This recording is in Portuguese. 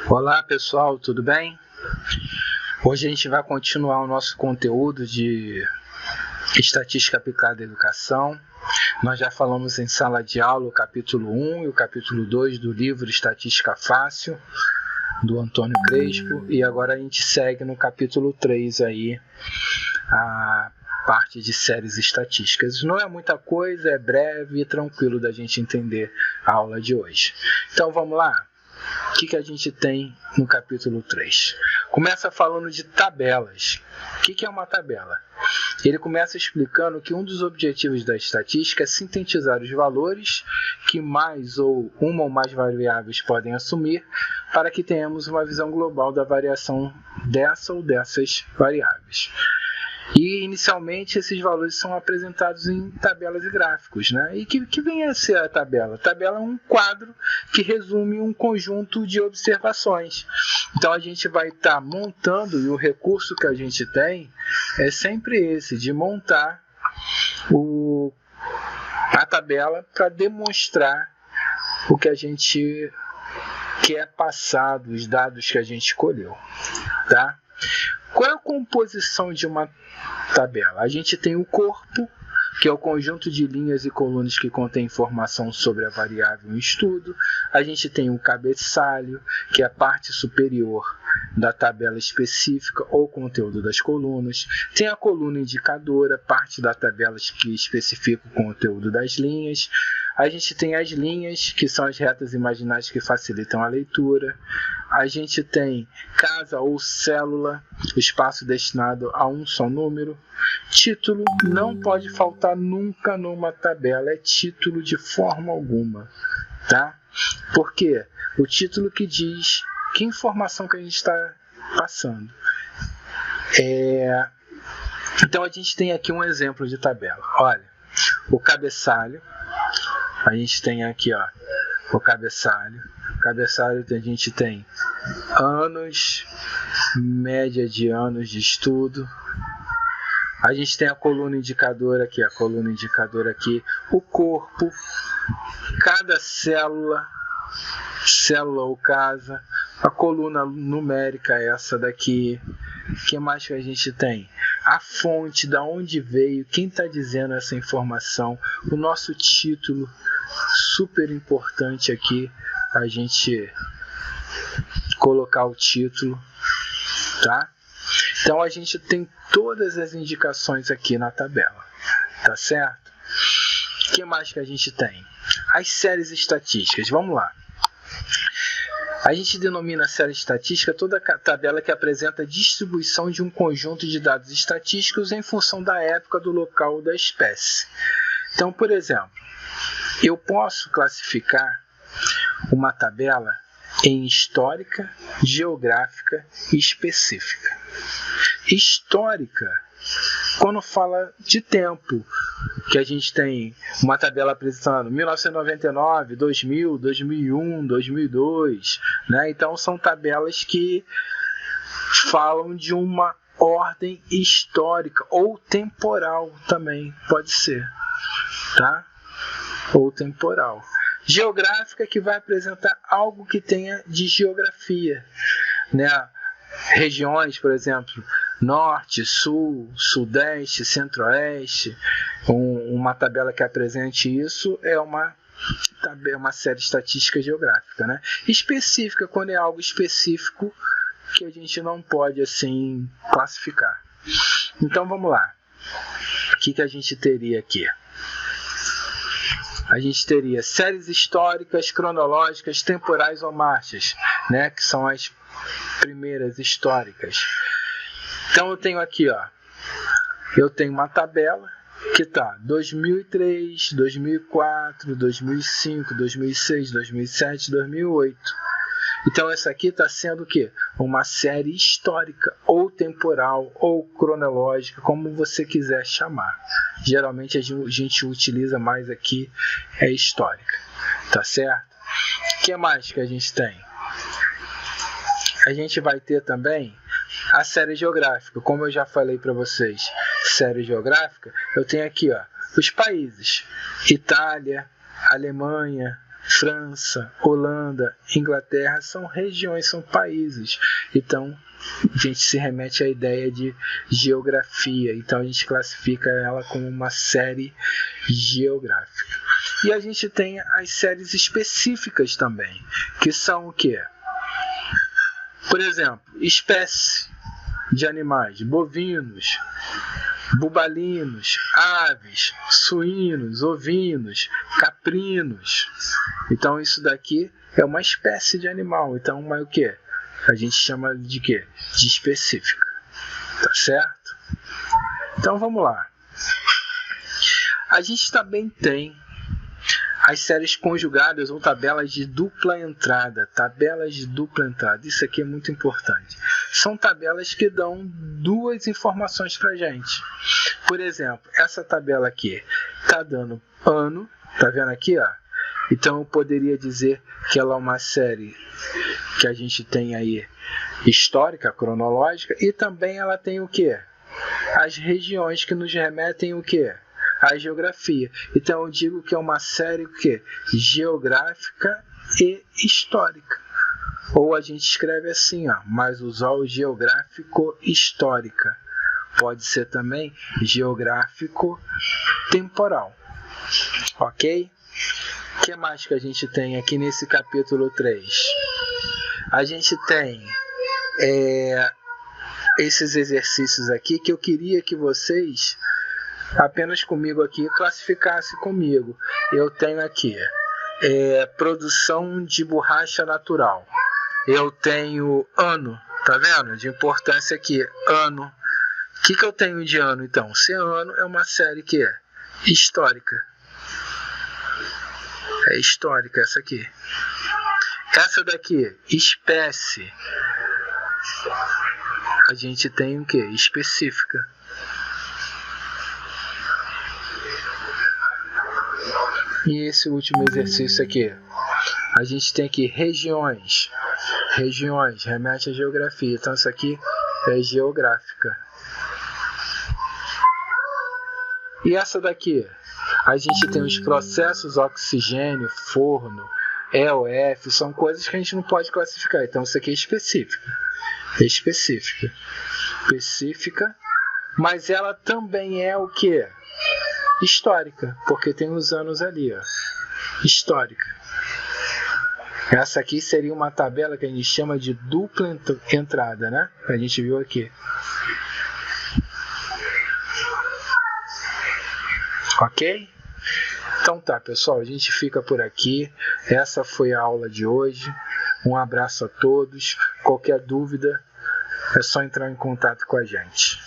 Olá pessoal, tudo bem? Hoje a gente vai continuar o nosso conteúdo de Estatística Aplicada à Educação. Nós já falamos em sala de aula o capítulo 1 e o capítulo 2 do livro Estatística Fácil, do Antônio Crespo, e agora a gente segue no capítulo 3 aí, a parte de séries estatísticas. Não é muita coisa, é breve e tranquilo da gente entender a aula de hoje. Então vamos lá? O que a gente tem no capítulo 3? Começa falando de tabelas. O que é uma tabela? Ele começa explicando que um dos objetivos da estatística é sintetizar os valores que mais ou uma ou mais variáveis podem assumir para que tenhamos uma visão global da variação dessa ou dessas variáveis. E, inicialmente, esses valores são apresentados em tabelas e gráficos, né? E que vem a ser a tabela? A tabela é um quadro que resume um conjunto de observações. Então, a gente vai estar montando, e o recurso que a gente tem é sempre esse, de montar a tabela para demonstrar o que a gente quer passar dos dados que a gente escolheu, tá? Qual é a composição de uma tabela? A gente tem o corpo, que é o conjunto de linhas e colunas que contém informação sobre a variável em estudo. A gente tem o cabeçalho, que é a parte superior da tabela específica ou conteúdo das colunas. Tem a coluna indicadora, parte da tabela que especifica o conteúdo das linhas. A gente tem as linhas, que são as retas imaginárias que facilitam a leitura. A gente tem casa ou célula, o espaço destinado a um só número. Título não pode faltar nunca numa tabela, é título de forma alguma, tá? Por quê? O título que diz que informação que a gente está passando. Então a gente tem aqui um exemplo de tabela. Olha, o cabeçalho. A gente tem aqui, ó, o cabeçalho. O cabeçalho a gente tem anos, média de anos de estudo. A gente tem a coluna indicadora aqui, o corpo, cada célula ou casa, a coluna numérica essa daqui. O que mais que a gente tem? A fonte, da onde veio, quem está dizendo essa informação, o nosso título, super importante aqui, a gente colocar o título, tá? Então a gente tem todas as indicações aqui na tabela, tá certo? O que mais que a gente tem? As séries estatísticas, vamos lá. A gente denomina série estatística toda a tabela que apresenta a distribuição de um conjunto de dados estatísticos em função da época, do local ou da espécie. Então, por exemplo, eu posso classificar uma tabela em histórica, geográfica e específica. Histórica, quando fala de tempo, que a gente tem uma tabela apresentando 1999, 2000, 2001, 2002, né? Então são tabelas que falam de uma ordem histórica ou temporal também, pode ser, tá? Ou temporal. Geográfica, que vai apresentar algo que tenha de geografia, né? Regiões, por exemplo, norte, sul, sudeste, centro-oeste. Uma tabela que apresente isso é uma série estatística geográfica, né? Específica, quando é algo específico que a gente não pode assim classificar. Então vamos lá. O que a gente teria aqui? A gente teria séries históricas, cronológicas, temporais ou marchas, né? Que são as primeiras históricas. Então eu tenho aqui, ó, eu tenho uma tabela que está 2003, 2004, 2005, 2006, 2007, 2008. Então essa aqui está sendo o quê? Uma série histórica, ou temporal, ou cronológica, como você quiser chamar. Geralmente a gente utiliza mais aqui é histórica, tá certo? O que mais que a gente tem? A gente vai ter também a série geográfica, como eu já falei para vocês. Série geográfica, eu tenho aqui, ó, os países: Itália, Alemanha, França, Holanda, Inglaterra são regiões, são países. Então a gente se remete à ideia de geografia. Então a gente classifica ela como uma série geográfica. E a gente tem as séries específicas também, que são o quê? Por exemplo, espécie de animais, bovinos, bubalinos, aves, suínos, ovinos, caprinos. Então isso daqui é uma espécie de animal. Então é o quê? A gente chama de quê? De específica. Tá certo? Então vamos lá. A gente também tem as séries conjugadas ou tabelas de dupla entrada. Tabelas de dupla entrada. Isso aqui é muito importante. São tabelas que dão duas informações para a gente. Por exemplo, essa tabela aqui está dando ano. Tá vendo aqui, ó? Então eu poderia dizer que ela é uma série que a gente tem aí histórica, cronológica, e também ela tem o quê? As regiões que nos remetem o quê? A geografia. Então eu digo que é uma série o quê? Geográfica e histórica. Ou a gente escreve assim, ó, mas usar o geográfico-histórica. Pode ser também geográfico-temporal. Ok? O que mais que a gente tem aqui nesse capítulo 3? A gente tem esses exercícios aqui que eu queria que vocês, apenas comigo aqui, classificassem comigo. Eu tenho aqui produção de borracha natural. Eu tenho ano, tá vendo? De importância aqui, ano. O que eu tenho de ano então? Se ano é uma série que é histórica. É histórica essa aqui. Essa daqui, espécie. A gente tem o que? Específica. E esse último exercício aqui, a gente tem aqui regiões. Regiões, remete à geografia. Então isso aqui é geográfica. E essa daqui, a gente tem os processos oxigênio, forno, EOF, são coisas que a gente não pode classificar. Então isso aqui é específica. Específica. Específica, mas ela também é o que? Histórica, porque tem os anos ali, ó. Histórica. Essa aqui seria uma tabela que a gente chama de dupla entrada, né? A gente viu aqui. Ok? Então tá, pessoal, a gente fica por aqui. Essa foi a aula de hoje. Um abraço a todos. Qualquer dúvida é só entrar em contato com a gente.